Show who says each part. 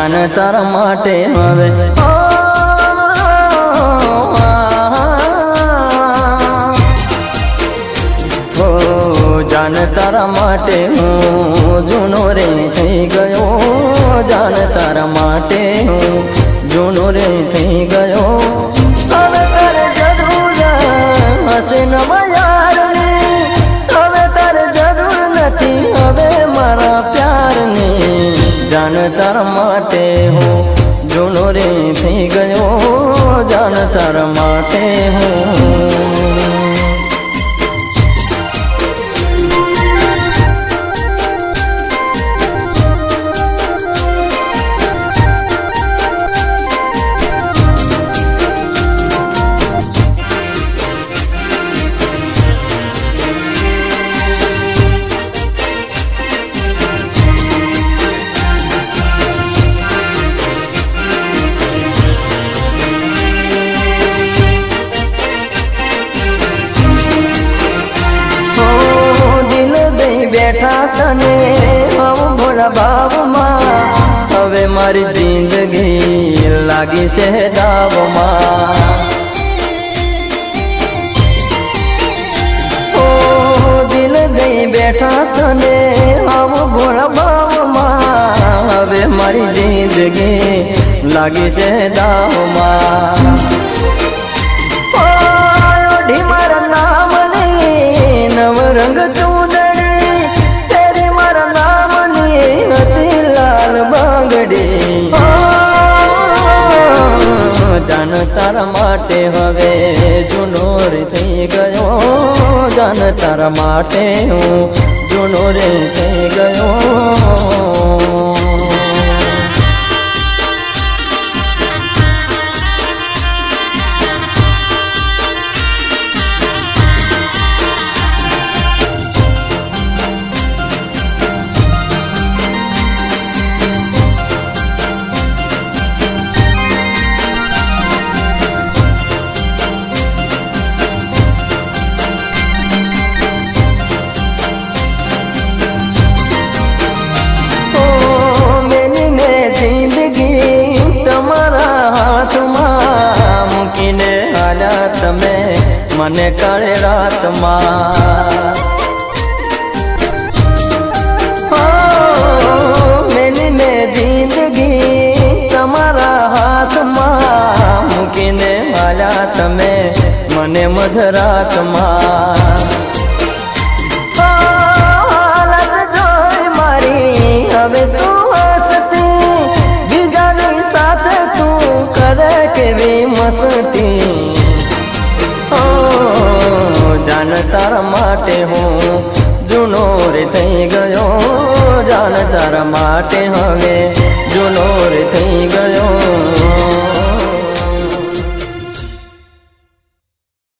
Speaker 1: જાન તારા માટે હવે જાન તારા માટે હું જૂનો રે થઈ ગયો જાન તારા માટે હું જૂનો રે થઈ ગયો હવે તારે જરૂર હશે નવા યારની હવે તારે જરૂર નથી હવે મારા પ્યારની જાન તારા માટે હું જૂનો રે થઈ ગયો જાન તારા માટે હું બેઠા તને હું ભોળા ભાવમાં હવે મારી જિંદગી લાગી છે દાવમાં ઓ દિલ દઈ બેઠા તને હું ભોળા ભાવમાં હવે મારી જિંદગી લાગી છે દાવમાં ઓઢી મારા નામની નવરંગ જાન તારા માટે હવે જૂનો રે થઈ ગયો જાન તારા માટે હું જૂનો રે થઈ ગયો તમે મને કાળે રાતમાં મેલી મેં જિંદગી તમારા હાથમાં મૂકીને માલ્યા તમે મને મધરાતમાં હાલત જોઈ મારી હવે તું હસતી બીજાની સાથે તું કરે કેવી મસ્તી જાન તારા માટે હું જૂનો રે થઈ ગયો જાન તારા માટે હવે જૂનો રે થઈ ગયો